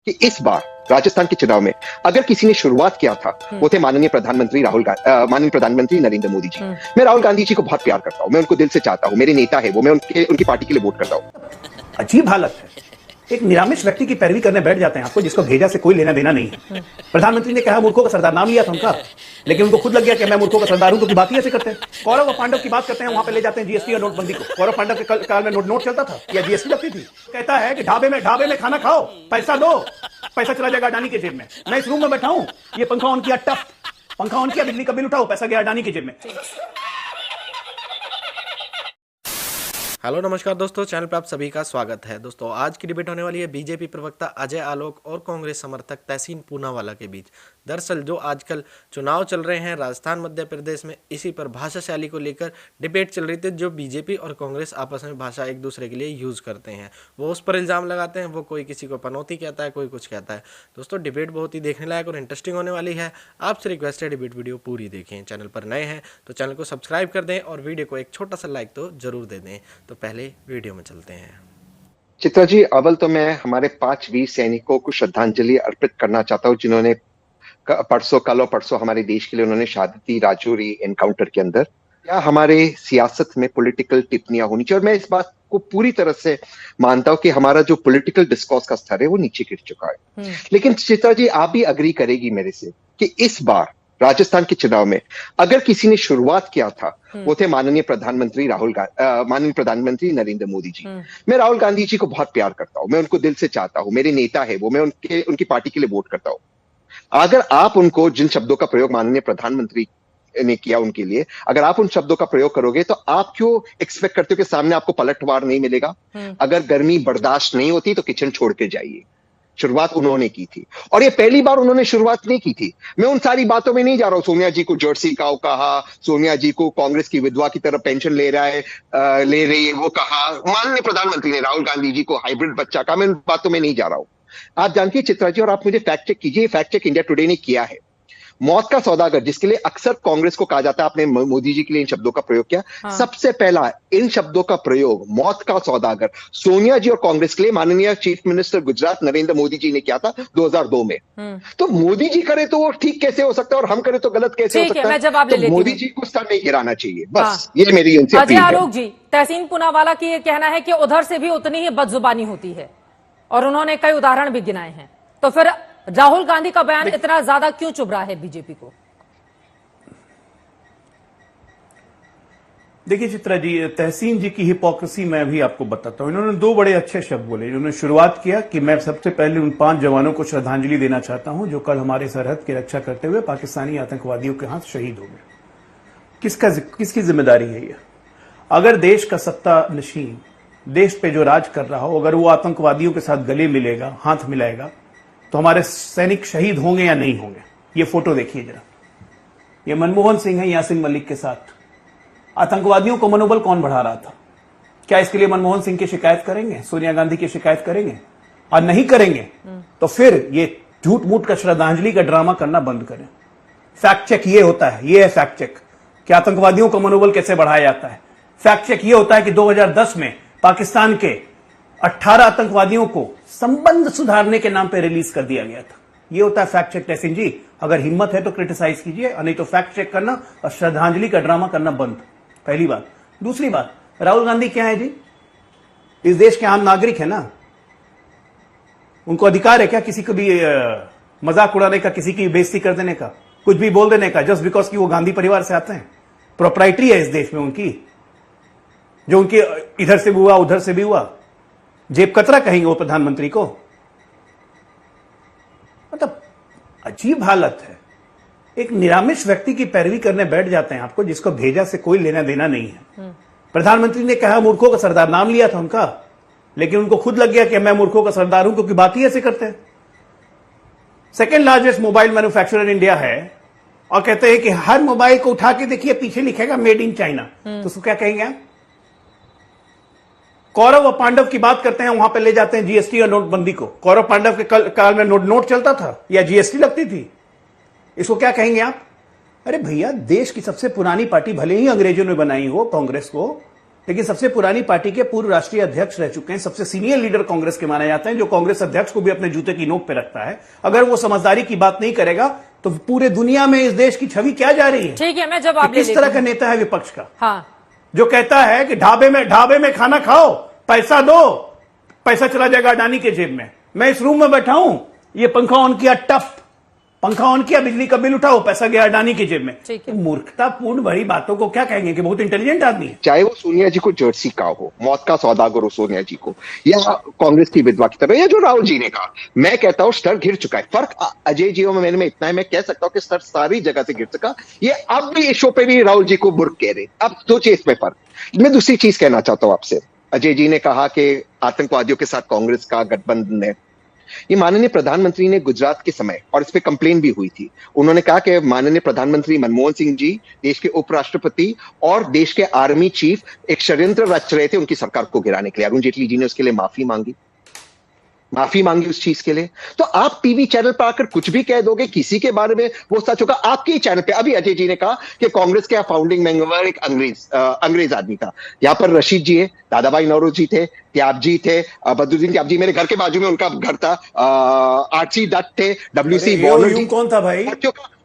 कि इस बार राजस्थान के चुनाव में अगर किसी ने शुरुआत किया था वो थे माननीय प्रधानमंत्री नरेंद्र मोदी जी। मैं राहुल गांधी जी को बहुत प्यार करता हूं, मैं उनको दिल से चाहता हूं, मेरे नेता है वो, मैं उनकी पार्टी के लिए वोट करता हूं। अजीब हालत है, एक निरामिष व्यक्ति की पैरवी करने बैठ जाते हैं आपको, जिसको भेजा से कोई लेना देना नहीं है। प्रधानमंत्री ने कहा मूर्खों का सरदार, नाम लिया था उनका, लेकिन उनको खुद लग गया कि मैं मूर्खों का सरदार हूं, तो बात ही ऐसे करते हैं। कौरव और पांडव की बात करते हैं, वहां पे ले जाते हैं जीएसटी और नोटबंदी को। कौरव पांडव के काल में नोट चलता था या जीएसटी लगती थी। कहता है कि ढाबे में खाना खाओ, पैसा दो, पैसा चला जाएगा अडानी के जेब में। मैं इस रूम में बैठा हूं, ये पंखा ऑन किया, टफ पंखा ऑन किया, बिजली का बिल उठाओ, पैसा गया अडानी के जेब में। हेलो नमस्कार दोस्तों, चैनल पर आप सभी का स्वागत है। दोस्तों आज की डिबेट होने वाली है बीजेपी प्रवक्ता अजय आलोक और कांग्रेस समर्थक तहसीन पूनावाला के बीच। दरअसल जो आजकल चुनाव चल रहे हैं राजस्थान मध्य प्रदेश में, इसी पर भाषा शैली को लेकर डिबेट चल रही थी। जो बीजेपी और कांग्रेस आपस में भाषा एक दूसरे के लिए यूज़ करते हैं, वो उस पर इल्ज़ाम लगाते हैं, वो कोई किसी को पनौती कहता है, कोई कुछ कहता है। दोस्तों डिबेट बहुत ही देखने लायक और इंटरेस्टिंग होने वाली है। आपसे रिक्वेस्ट है डिबेट वीडियो पूरी देखें। चैनल पर नए हैं तो चैनल को सब्सक्राइब कर दें और वीडियो को एक छोटा सा लाइक तो जरूर दे दें। तो पहले वीडियो में चलते हैं। चित्रा जी, अव्वल तो मैं हमारे 5 वीर सैनिकों को श्रद्धांजलि अर्पित करना चाहता हूं, जिन्होंने कल और परसों हमारे देश के लिए उन्होंने शहादत दी राजौरी एनकाउंटर के अंदर। या हमारे सियासत में पॉलिटिकल टिप्पणियां होनी चाहिए, और मैं इस बात को पूरी तरह से मानता हूं कि हमारा जो पॉलिटिकल डिस्कोर्स का स्तर है वो नीचे गिर चुका है। लेकिन चित्रा जी, आप भी अग्री करेगी मेरे से कि इस बार राजस्थान के चुनाव में अगर किसी ने शुरुआत किया था वो थे माननीय प्रधानमंत्री नरेंद्र मोदी जी। मैं राहुल गांधी जी को बहुत प्यार करता हूं, मैं उनको दिल से चाहता हूं, मेरे नेता है वो, मैं उनकी पार्टी के लिए वोट करता हूं। अगर आप उनको जिन शब्दों का प्रयोग माननीय प्रधानमंत्री ने किया उनके लिए, अगर आप उन शब्दों का प्रयोग करोगे तो आप क्यों एक्सपेक्ट करते हो कि सामने आपको पलटवार नहीं मिलेगा? अगर गर्मी बर्दाश्त नहीं होती तो किचन छोड़ के जाइए। शुरुआत उन्होंने की थी, और ये पहली बार उन्होंने शुरुआत नहीं की थी। मैं उन सारी बातों में नहीं जा रहा हूं, सोनिया जी को जर्सी काऊ कहा, सोनिया जी को कांग्रेस की विधवा की तरह पेंशन ले रही है वो कहा, माननीय प्रधानमंत्री ने राहुल गांधी जी को हाइब्रिड बच्चा कहा। मैं उन बातों में नहीं जा रहा हूं। आप जानती है चित्रा जी, और आप मुझे फैक्ट चेक कीजिए, फैक्ट चेक इंडिया टुडे ने किया है। मौत का सौदागर, जिसके लिए अक्सर कांग्रेस को कहा जाता है, आपने मोदी जी के लिए इन शब्दों का प्रयोग किया। सबसे पहला इन शब्दों का प्रयोग मौत का सौदागर सोनिया जी और कांग्रेस के लिए माननीय चीफ मिनिस्टर गुजरात नरेंद्र मोदी जी ने किया था 2002 में। तो मोदी जी करे तो वो ठीक कैसे हो सकता है, और हम करे तो गलत कैसे हो सकता है? तो मोदी जी को स्तर नहीं गिराना चाहिए, बस ये मेरी उनसे अजय आलोक जी, तहसीन पूनावाला की ये कहना है कि उधर से भी उतनी ही बदजुबानी होती है, और उन्होंने कई उदाहरण भी गिनाए हैं। तो फिर राहुल गांधी का बयान इतना ज्यादा क्यों चुभ रहा है बीजेपी को? देखिए चित्रा जी, तहसीन जी की हिपोक्रेसी मैं भी आपको बताता हूं। इन्होंने 2 बड़े अच्छे शब्द बोले। इन्होंने शुरुआत किया कि मैं सबसे पहले उन 5 जवानों को श्रद्धांजलि देना चाहता हूं जो कल हमारे सरहद की रक्षा करते हुए पाकिस्तानी आतंकवादियों के हाथ शहीद हो गए। किसकी जिम्मेदारी है ये? अगर देश का सत्ता नशीन, देश पे जो राज कर रहा हो, अगर वो आतंकवादियों के साथ गले मिलेगा, हाथ मिलाएगा, तो हमारे सैनिक शहीद होंगे या नहीं होंगे? ये फोटो देखिए जरा। ये मनमोहन सिंह है यासीन मलिक के साथ। आतंकवादियों को मनोबल कौन बढ़ा रहा था? क्या इसके लिए मनमोहन सिंह की शिकायत करेंगे, सोनिया गांधी की शिकायत करेंगे? और नहीं करेंगे तो फिर ये झूठ मूठ का श्रद्धांजलि का ड्रामा करना बंद करें। फैक्ट चेक ये होता है, ये है फैक्ट चेक कि आतंकवादियों का मनोबल कैसे बढ़ाया जाता है। फैक्ट चेक ये होता है कि 2010 में पाकिस्तान के 18 आतंकवादियों को संबंध सुधारने के नाम पर रिलीज कर दिया गया था। ये होता है फैक्ट चेक। तहसीन जी, अगर हिम्मत है तो क्रिटिसाइज कीजिए, नहीं तो फैक्ट चेक करना और श्रद्धांजलि का ड्रामा करना बंद। पहली बात। दूसरी बात, राहुल गांधी क्या है जी? इस देश के आम नागरिक है ना, उनको अधिकार है क्या किसी को भी मजाक उड़ाने का, किसी की बेइज्जती कर देने का, कुछ भी बोल देने का, जस्ट बिकॉज कि वो गांधी परिवार से आते हैं? प्रोप्राइटरी है इस देश में उनकी, जो उनके इधर से भी हुआ उधर से भी हुआ। जेब कतरा कहेंगे वो प्रधानमंत्री को? मतलब अजीब हालत है। एक निरामिष व्यक्ति की पैरवी करने बैठ जाते हैं आपको, जिसको भेजा से कोई लेना देना नहीं है। प्रधानमंत्री ने कहा मूर्खों का सरदार, नाम लिया था उनका, लेकिन उनको खुद लग गया कि मैं मूर्खों का सरदार हूं, क्योंकि बात ही ऐसे करते हैं। Second largest mobile manufacturer in India है, और कहते हैं कि हर मोबाइल को उठा के देखिए पीछे लिखेगा मेड इन चाइना, तो उसको क्या कहेंगे आप? कौरव और पांडव की बात करते हैं, वहां पे ले जाते हैं जीएसटी और नोटबंदी को। कौरव पांडव के काल में नोट चलता था या जीएसटी लगती थी, इसको क्या कहेंगे आप? अरे भैया, देश की सबसे पुरानी पार्टी भले ही अंग्रेजों ने बनाई हो कांग्रेस को, लेकिन सबसे पुरानी पार्टी के पूर्व राष्ट्रीय अध्यक्ष रह चुके हैं, सबसे सीनियर लीडर कांग्रेस के माने जाते हैं, जो कांग्रेस अध्यक्ष को भी अपने जूते की नोक पे रखता है। अगर वो समझदारी की बात नहीं करेगा तो पूरे दुनिया में इस देश की छवि क्या जा रही है? ठीक है, मैं जवाब ले किस तरह का नेता है विपक्ष का? हाँ, जो कहता है कि ढाबे में खाना खाओ, पैसा दो, पैसा चला जाएगा अडानी के जेब में। मैं इस रूम में बैठा हूं, ये पंखा ऑन किया, टफ पंखा ऑन किया, बिजली का बिल उठाओ, पैसा गया अडानी की जेब में। ठीक है। मूर्खतापूर्ण भरी बातों को क्या कहेंगे कि बहुत इंटेलिजेंट आदमी है। चाहे वो सोनिया जी को जर्सी का हो, मौत का सौदागर हो सोनिया जी को, या कांग्रेस की विधवा की तरह, या जो राहुल जी ने कहा, मैं कहता हूं स्तर गिर चुका है। फर्क अजय जी और मैंने में इतना है, मैं कह सकता हूं कि स्तर सारी जगह से गिर चुका। ये अब भी इस शो पे भी राहुल जी को बुर्क कह रहे। अब सोचिए इसमें फर्क। मैं दूसरी चीज कहना चाहता हूं आपसे। अजय जी ने कहा कि आतंकवादियों के साथ कांग्रेस का गठबंधन है। ये माननीय प्रधानमंत्री ने गुजरात के समय, और इस पे कंप्लेन भी हुई थी, उन्होंने कहा कि माननीय प्रधानमंत्री मनमोहन सिंह जी, देश के उपराष्ट्रपति और देश के आर्मी चीफ एक षड्यंत्र रच रहे थे उनकी सरकार को गिराने के लिए। अरुण जेटली जी ने उसके लिए माफी मांगी उस चीज के लिए। तो आप टीवी चैनल पर आकर कुछ भी कह दोगे, किसी के बारे में वो सच होगा आपके ही चैनल पे। अभी अजय जी ने कहा कि कांग्रेस के फाउंडिंग मेंबर एक अंग्रेज आदमी था। यहाँ पर रशीद जी है, दादा भाई नौरोजी थे, त्याब जी थे, बदरुद्दीन त्याब जी, मेरे घर के बाजू में उनका घर था। आरसी दत्त थे, WC AOU कौन था भाई?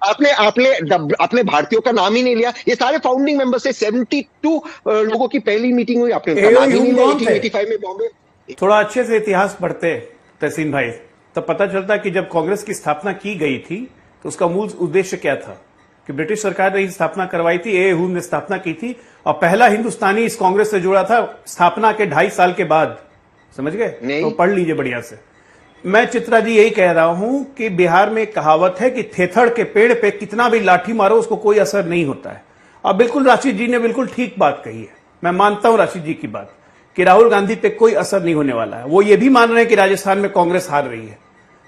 आपने भारतीयों का नाम ही नहीं लिया। ये सारे फाउंडिंग मेंबर से 72 लोगों की पहली मीटिंग हुई, आपने उनका नाम ही नहीं लिया। 1885 में बॉम्बे। थोड़ा अच्छे से इतिहास पढ़ते तहसीन भाई, तब पता चलता कि जब कांग्रेस की स्थापना की गई थी तो उसका मूल उद्देश्य क्या था, कि ब्रिटिश सरकार ने स्थापना करवाई थी, AOU ने स्थापना की थी, और पहला हिंदुस्तानी इस कांग्रेस से जुड़ा था स्थापना के 2.5 साल के बाद। समझ गए? तो पढ़ लीजिए बढ़िया से। मैं चित्रा जी यही कह रहा हूं कि बिहार में एक कहावत है कि थेथड़ के पेड़ पे कितना भी लाठी मारो उसको कोई असर नहीं होता है। और बिल्कुल राशिद जी ने बिल्कुल ठीक बात कही है। मैं मानता हूं राशिद जी की बात कि राहुल गांधी पे कोई असर नहीं होने वाला है। वो ये भी मान रहे हैं कि राजस्थान में कांग्रेस हार रही है,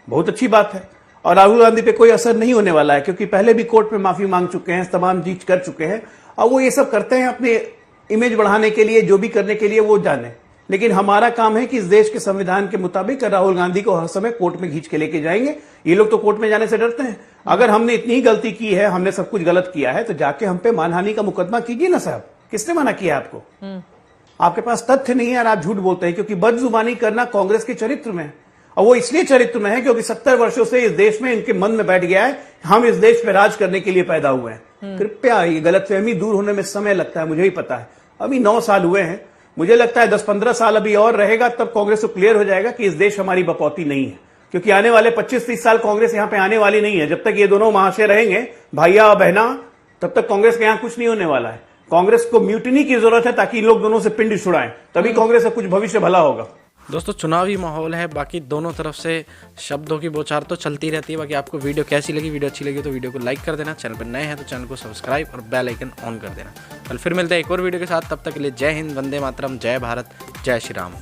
बहुत अच्छी बात है। और राहुल गांधी पे कोई असर नहीं होने वाला है, क्योंकि पहले भी कोर्ट में माफी मांग चुके हैं, तमाम चीज कर चुके हैं, और वो ये सब करते हैं अपने इमेज बढ़ाने के लिए, जो भी करने के लिए वो जाने। लेकिन हमारा काम है कि इस देश के संविधान के मुताबिक राहुल गांधी को हर समय कोर्ट में खींच के लेके जाएंगे। ये लोग तो कोर्ट में जाने से डरते हैं। अगर हमने इतनी ही गलती की है, हमने सब कुछ गलत किया है, तो जाके हम पे मानहानि का मुकदमा कीजिए ना साहब। किसने मना किया आपको? आपके पास तथ्य नहीं है और आप झूठ बोलते हैं, क्योंकि बदजुबानी करना कांग्रेस के चरित्र में है। और वो इसलिए चरित्र में है क्योंकि 70 वर्षों से इस देश में इनके मन में बैठ गया है, हम इस देश पे राज करने के लिए पैदा हुए हैं। कृपया ये गलतफहमी दूर होने में समय लगता है, मुझे ही पता है। अभी 9 साल हुए हैं, मुझे लगता है 10-15 साल अभी और रहेगा, तब कांग्रेस को क्लियर हो जाएगा कि इस देश हमारी बपौती नहीं है। क्योंकि आने वाले 25-30 साल कांग्रेस यहां पे आने वाली नहीं है। जब तक ये दोनों महाशय रहेंगे, भैया और बहना, तब तक कांग्रेस के यहां कुछ नहीं होने वाला है। कांग्रेस को म्यूटिनी की जरूरत है ताकि इन लोग दोनों से पिंड छुड़ाएं, तभी कांग्रेस का कुछ भविष्य भला होगा। दोस्तों चुनावी माहौल है, बाकी दोनों तरफ से शब्दों की बौछार तो चलती रहती है। बाकी आपको वीडियो कैसी लगी? वीडियो अच्छी लगी तो वीडियो को लाइक कर देना, चैनल पर नए हैं तो चैनल को सब्सक्राइब और बेल आइकन ऑन कर देना। कल फिर मिलते हैं एक और वीडियो के साथ, तब तक के लिए जय हिंद, वंदे मातरम, जय भारत, जय श्री राम।